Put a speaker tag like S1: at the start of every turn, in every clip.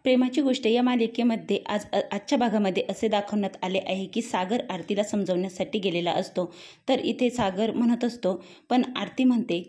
S1: प्रेमाची गोष्ट या मालिकेमध्ये आजच्या भागामध्ये असे दाखवण्यात आले आहे की सागर आरतीला समजवण्यासाठी गेलेला असतो। तर इथे सागर म्हणत असतो, पण आरती म्हणते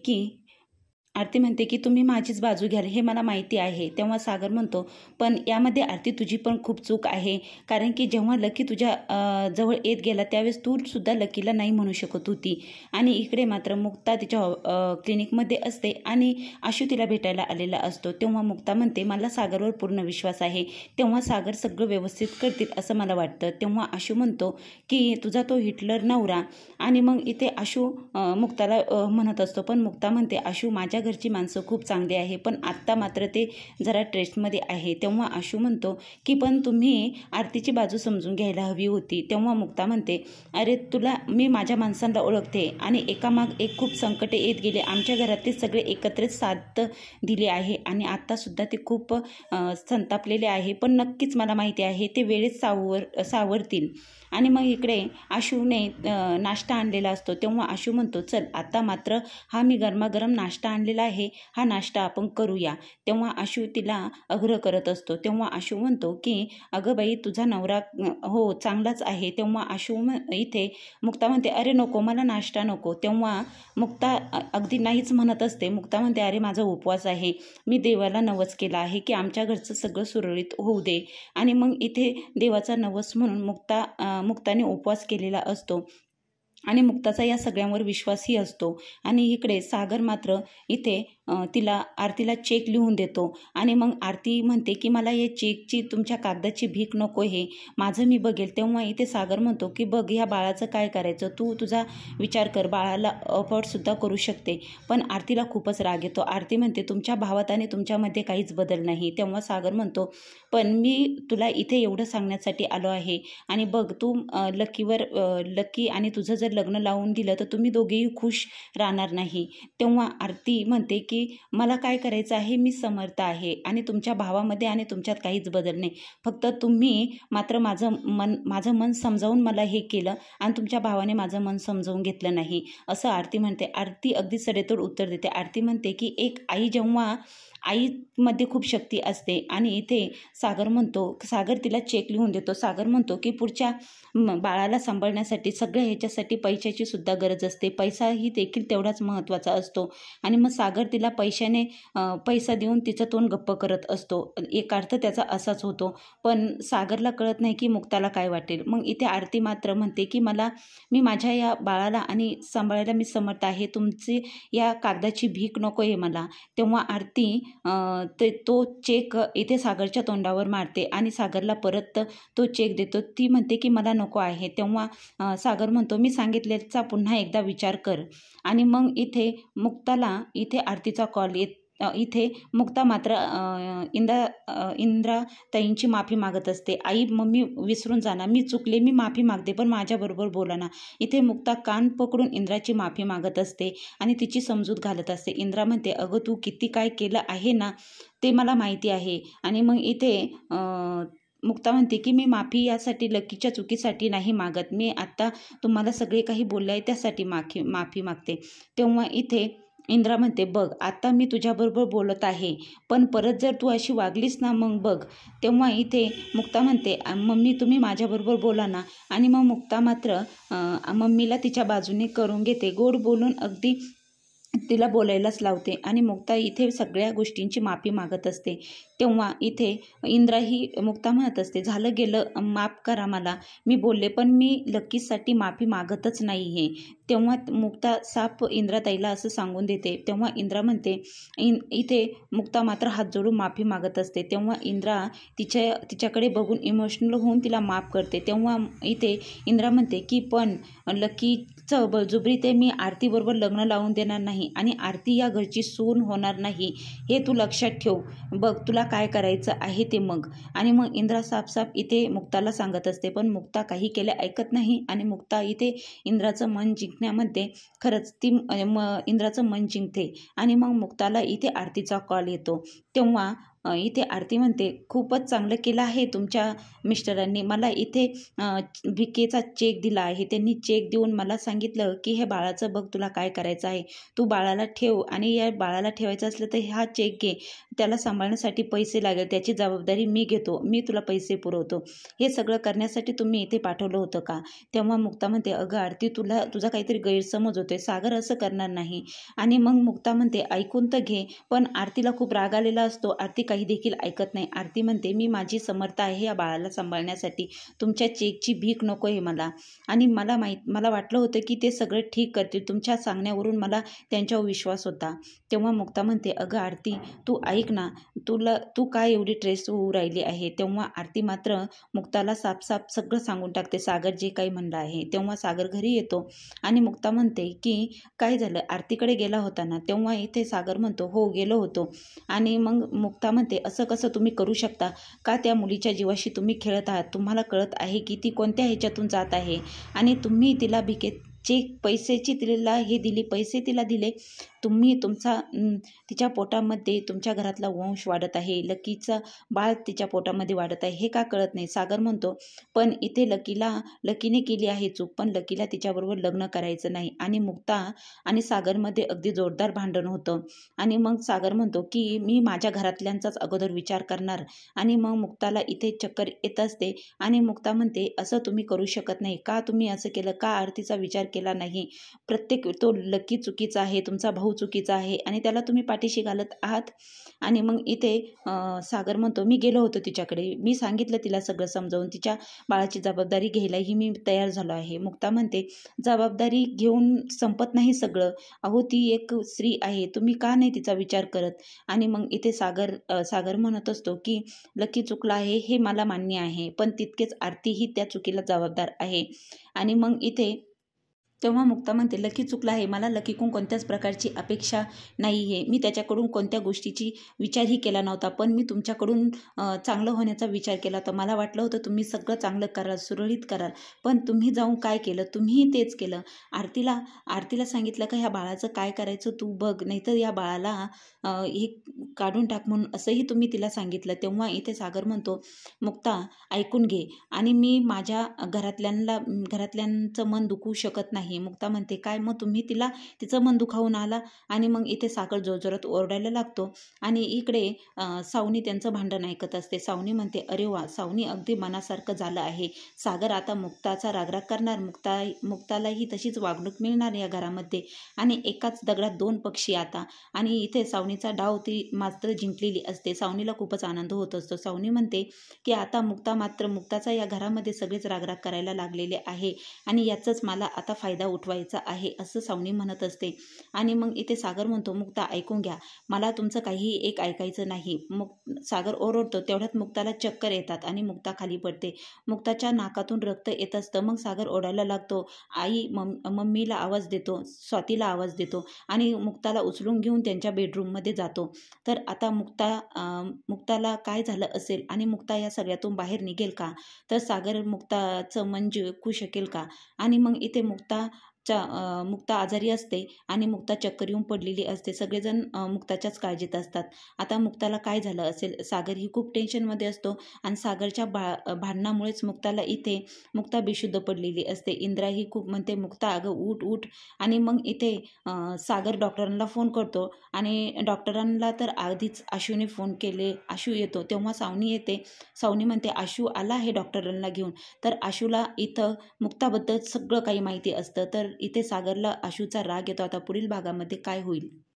S1: की तुम्ही माझीच बाजू घ्याल हे मला माहिती आहे। तेव्हा सागर म्हणतो, पण यामध्ये आरती तुझी पण खूप चूक आहे, कारण की जेव्हा लकी तुझ्या जवळ येत गेला त्यावेळेस तू सुद्धा लकीला नाही म्हणू शकत होती। आणि इकडे मात्र मुक्ता तिच्या क्लिनिकमध्ये असते आणि आशू तिला भेटायला आलेला असतो। तेव्हा मुक्ता म्हणते, मला सागरवर पूर्ण विश्वास आहे, तेव्हा सागर सगळं व्यवस्थित करतील असं मला वाटतं। तेव्हा आशू म्हणतो की तुझा तो हिटलर नवरा, आणि मग इथे आशू मुक्ताला म्हणत असतो, पण मुक्ता म्हणते, आशू माझ्या घरची माणसं खूप चांगली आहे, पण आत्ता मात्र ते जरा ट्रेस्टमध्ये आहे। तेव्हा आशू म्हणतो की पण तुम्ही आरतीची बाजू समजून घ्यायला हवी होती। तेव्हा मुक्ता म्हणते, अरे मी माझ्या माणसांना ओळखते आणि एकामाग एक खूप संकटे येत गेले, आमच्या घरातले सगळे एकत्रित साथ दिली आहे आणि आत्तासुद्धा ते खूप संतापलेले आहे, पण नक्कीच मला माहिती आहे ते वेळेत सावरतील। आणि मग इकडे आशूने नाश्ता आणलेला असतो। तेव्हा आशू म्हणतो, चल आता मात्र हा मी गरमागरम नाश्ता आणलेला आहे, हा नाश्ता आपण करूया। तेव्हा आशू तिला आग्रह करत असतो। तेव्हा आशू म्हणतो की अगं बाई, तुझा नवरा हो चांगलाच आहे। तेव्हा इथे मुक्ता म्हणते, अरे नको, मला नाश्ता नको। तेव्हा मुक्ता अगदी नाहीच म्हणत असते। मुक्ता म्हणते, अरे माझा उपवास आहे, मी देवाला नवस केला आहे की आमच्या घरचं सगळं सुरळीत होऊ दे। आणि मग इथे देवाचा नवस म्हणून मुक्ताने उपवास केलेला असतो आणि मुक्ताचा या सगळ्यांवर विश्वासही असतो। आणि इकडे सागर मात्र इथे आरतीला चेक लिहून देतो आणि मग आरती म्हणते की मला या चेकची, तुमच्या कागदाची भीक नको, हे माझं मी बघेल। तेव्हा इथे सागर म्हणतो की बघ, ह्या बाळाचं काय करायचं, तू तुझा विचार कर, बाळाला अफोर्डसुद्धा करू शकते। पण आरतीला खूपच राग येतो। आरती म्हणते, तुमच्या भावात आणि तुमच्यामध्ये काहीच बदल नाही। तेव्हा सागर म्हणतो, पण मी तुला इथे एवढं सांगण्यासाठी आलो आहे, आणि बघ तू लकी आणि तुझं जर लग्न लावून दिलं तर तुम्ही दोघेही खुश राहणार नाही। तेव्हा आरती म्हणते की मला काय करायचं आहे, मी समर्थ आहे आणि तुमच्या भावामध्ये आणि तुमच्यात काहीच बदल नाही, फक्त तुम्ही मात्र माझं मन समजावून मला हे केलं आणि तुमच्या भावाने माझं मन समजावून घेतलं नाही, असं आरती म्हणते। आरती अगदी सडेतोड उत्तर देते। आरती म्हणते की एक आई, जेव्हा आईमध्ये खूप शक्ती असते, आणि इथे सागर तिला चेक लिहून देतो। सागर म्हणतो की पुढच्या बाळाला सांभाळण्यासाठी सगळ्या ह्याच्यासाठी पैशाची सुद्धा गरज असते, पैसाही देखील तेवढाच महत्त्वाचा असतो। आणि मग सागर तिला पैसा देऊन तिचं तोंड गप्प करत असतो। एक अर्थ त्याचा असाच होतो, पण सागरला कळत नाही की मुक्ताला काय वाटेल। मग इथे आरती मात्र म्हणते की मी माझ्या या बाळाला आणि सांभाळायला मी समर्थ आहे, तुमची या कागदाची भीक नको आहे मला। तेव्हा आरती तो चेक इथे सागरच्या तोंडावर मारते आणि सागरला परत तो चेक देतो। ती म्हणते की मला नको आहे। तेव्हा सागर म्हणतो, मी सांगितल्याचा पुन्हा एकदा विचार कर। आणि मग इथे मुक्ताला आरतीचा कॉल इथे मुक्ता मात्र इंद्राताईंची माफी मागत असते। आई, मम्मी विसरून जाणार, मी चुकले, मी माफी मागते, पण माझ्याबरोबर बोला ना। इथे मुक्ता कान पकडून इंद्राची माफी मागत असते आणि तिची समजूत घालत असते। इंद्रा म्हणते, अगं तू किती काय केलं आहे ना ते मला माहिती आहे। आणि मग इथे मुक्ता म्हणते की मी माफी यासाठी, लकीच्या चुकीसाठी नाही मागत, मी आत्ता तुम्हाला सगळे काही बोलले आहे त्यासाठी माफी मागते। तेव्हा इथे इंद्रा म्हणते, बघ आता मी तुझ्याबरोबर बोलत आहे, पण परत जर तू अशी वागलीस ना मग बघ। तेव्हा इथे मुक्ता म्हणते, मम्मी तुम्ही माझ्याबरोबर बोला ना। आणि मग मुक्ता मात्र मम्मीला तिच्या बाजूने करून घेते, गोड बोलून अगदी तिला बोलायलाच लावते आणि मुक्ता इथे सगळ्या गोष्टींची माफी मागत असते। तेव्हा इथे इंद्राही मुक्ता म्हणत असते, झालं गेलं, माफ करा मला, मी बोलले, पण मी लकीसाठी माफी मागतच नाही आहे। तेव्हा मुक्ता साफ इंद्राताईला असं सांगून देते। तेव्हा इंद्रा म्हणते, इथे मुक्ता मात्र हात जोडून माफी मागत असते। तेव्हा इंद्रा तिच्याकडे बघून इमोशनल होऊन तिला माफ करते। तेव्हा इथे इंद्रा म्हणते की पण लकीचं बळजुबरी ते मी आरतीबरोबर लग्न लावून देणार नाही आणि आरती या घरची सून होणार नाही, हे तू लक्षात ठेव, बघ तुला काय करायचं आहे ते मग। आणि मग इंद्रा साफ इथे मुक्ताला सांगत असते, पण मुक्ता काही केल्या ऐकत नाही आणि मुक्ता इथे इंद्राचं मन जिंकण्यामध्ये खरंच ती इंद्राचं मन जिंकते। आणि मग मुक्ताला इथे आरतीचा कॉल येतो। तेव्हा इथे आरती म्हणते, खूपच चांगलं केलं आहे तुमच्या मिस्टरांनी. मला इथे भिकेचा चेक दिला आहे. त्यांनी चेक देऊन मला सांगितलं की हे बाळाचं बघ, तुला काय करायचं आहे, तू बाळाला ठेव आणि या बाळाला ठेवायचं असलं तर हा चेक घे, त्याला सांभाळण्यासाठी पैसे लागेल, त्याची जबाबदारी मी घेतो, मी तुला पैसे पुरवतो, हे सगळं करण्यासाठी तुम्ही इथे पाठवलं होतं का? तेव्हा मुक्ता म्हणते, अगं आरती, तुझा काहीतरी गैरसमज होतोय, सागर असं करणार नाही. आणि मग मुक्ता म्हणते, ऐकून तर घे. पण आरतीला खूप राग आलेला असतो. आरती काही देखील ऐकत नाही. आरती म्हणते, मी माझी समर्थ आहे या बाळाला सांभाळण्यासाठी, तुमच्या चेकची भीक नको आहे मला. आणि मला वाटलं होतं की ते सगळं ठीक करतील, तुमच्या सांगण्यावरून मला त्यांच्यावर विश्वास होता. तेव्हा मुक्ता म्हणते, अगं आरती, तू ऐक ना, तू काय एवढी ट्रेस होऊ राहिली आहे. तेव्हा आरती मात्र मुक्ताला साफ सगळं सांगून टाकते, सागर जे काही म्हणलं आहे. तेव्हा सागर घरी येतो आणि मुक्ता म्हणते की काय झालं, आरतीकडे गेला होता ना? तेव्हा इथे सागर म्हणतो, हो गेलो होतो. आणि मग मुक्ता म्हणते, असं कसं तुम्ही करू शकता का? त्या मुलीच्या जीवाशी तुम्ही खेळत आहात. तुम्हाला कळत आहे की ती कोणत्या ह्याच्यातून जात आहे आणि तुम्ही तिला पैशाची तिला हे दिली, पैसे तिला दिले. तुम्ही तिच्या पोटामध्ये तुमच्या घरातला वंश वाढत आहे, लकीचं बाळ तिच्या पोटामध्ये वाढत आहे, हे का कळत नाही? सागर म्हणतो, पण इथे लकीने केली आहे चूक, पण लकीला तिच्याबरोबर लग्न करायचं नाही. आणि मुक्ता आणि सागरमध्ये अगदी जोरदार भांडण होतं. आणि मग सागर म्हणतो की मी माझ्या घरातल्यांचाच अगोदर विचार करणार. आणि मग मुक्ताला इथे चक्कर येत असते आणि मुक्ता म्हणते, असं तुम्ही करू शकत नाही. का तुम्ही असं केलं? का आरतीचा विचार केला नाही? तो लकी चुकीचा आहे, तुमचा भाऊ चुकीचा आहे आणि त्याला तुम्ही पाठीशी घालत आहात. आणि मग इथे सागर म्हणतो, मी गेलो होतो तिच्याकडे, मी सांगितलं तिला सगळं समजावून, तिच्या बाळाची जबाबदारी घ्यायलाही मी तयार झालो आहे. मुक्ता म्हणते, जबाबदारी घेऊन संपत नाही सगळं. अहो, ती एक स्त्री आहे, तुम्ही का नाही तिचा विचार करत? आणि मग इथे सागर म्हणत असतो की लकी चुकला आहे हे मला मान्य आहे, पण तितकेच आरतीही त्या चुकीला जबाबदार आहे. आणि मग इथे तेव्हा मुक्ता म्हणते, लकी चुकला आहे, मला लकीकडून कोणत्याच प्रकारची अपेक्षा नाही आहे, मी त्याच्याकडून कोणत्या गोष्टीची विचारही केला नव्हता, पण मी तुमच्याकडून चांगलं होण्याचा विचार केला होता. मला वाटलं होतं तुम्ही सगळं चांगलं कराल, सुरळीत कराल, पण तुम्ही जाऊन काय केलं? तुम्हीही तेच केलं. आरतीला सांगितलं का ह्या बाळाचं काय करायचं तू बघ, नाहीतर या बाळाला हे काढून टाक म्हणून, असंही तुम्ही तिला सांगितलं. तेव्हा इथे सागर म्हणतो, मुक्ता ऐकून घे, आणि मी माझ्या घरातल्यांचं मन दुखवू शकत नाही. मुक्ता म्हणते, काय मग तुम्ही तिचं मन दुखावून आला? आणि मग इथे सागर जोरजोरात ओरडायला लागतो. आणि इकडे सावनी त्यांचं भांडण ऐकत असते. सावनी म्हणते, अरे वा, सावनी अगदी मनासारखं झालं आहे. सागर आता मुक्ताचा रागराग करणार, मुक्तालाही तशीच वागणूक मिळणार या घरामध्ये, आणि एकाच दगडात दोन पक्षी आता. आणि इथे सावनीचा डाव ती मात्र जिंकलेली असते. सावनीला खूपच आनंद होत असतो. सावनी म्हणते की आता मुक्ताचा या घरामध्ये सगळेच रागराग करायला लागलेले आहे आणि याचंच मला आता फायदा उठवायचा आहे, असं सावनी म्हणत असते. आणि मग इथे सागर म्हणतो, मुक्ता ऐकून घ्या, मला तुमचं काहीही एक ऐकायचं नाही. सागर ओरडतो. तेवढ्यात मुक्ताला चक्कर येतात आणि मुक्ता खाली पडते. मुक्ताच्या नाकातून रक्त येत असतं. मग सागर ओरडायला लागतो, आई, मम्मीला आवाज देतो, स्वातीला आवाज देतो आणि मुक्ताला उचलून घेऊन त्यांच्या बेडरूममध्ये जातो. तर आता मुक्ताला काय झालं असेल आणि मुक्ता या सगळ्यातून बाहेर निघेल का? तर सागर मुक्ताचं मन जिंकू शकेल का? आणि मग इथे मुक्ता आजारी असते आणि मुक्ता चक्कर येऊन पडलेली असते. सगळेजण मुक्ताच्याच काळजीत असतात. आता मुक्ताला काय झालं असेल? सागर ही खूप टेन्शनमध्ये असतो आणि सागरच्या भांडणामुळेच मुक्ता बेशुद्ध पडलेली असते. इंद्रा ही खूप म्हणते, मुक्ता अगं उठ उठ. आणि मग इथे सागर डॉक्टरांना फोन करतो आणि डॉक्टरांना तर आधीच आशूने फोन केले. आशू येतो. तेव्हा सावनी येते. सावनी म्हणते, आशू आला आहे डॉक्टरांना घेऊन. तर आशूला इथं मुक्ताबद्दल सगळं काही माहिती असतं. तर इथे सागरला आशूचा राग येतो. आता पुढील भागामध्ये काय होईल?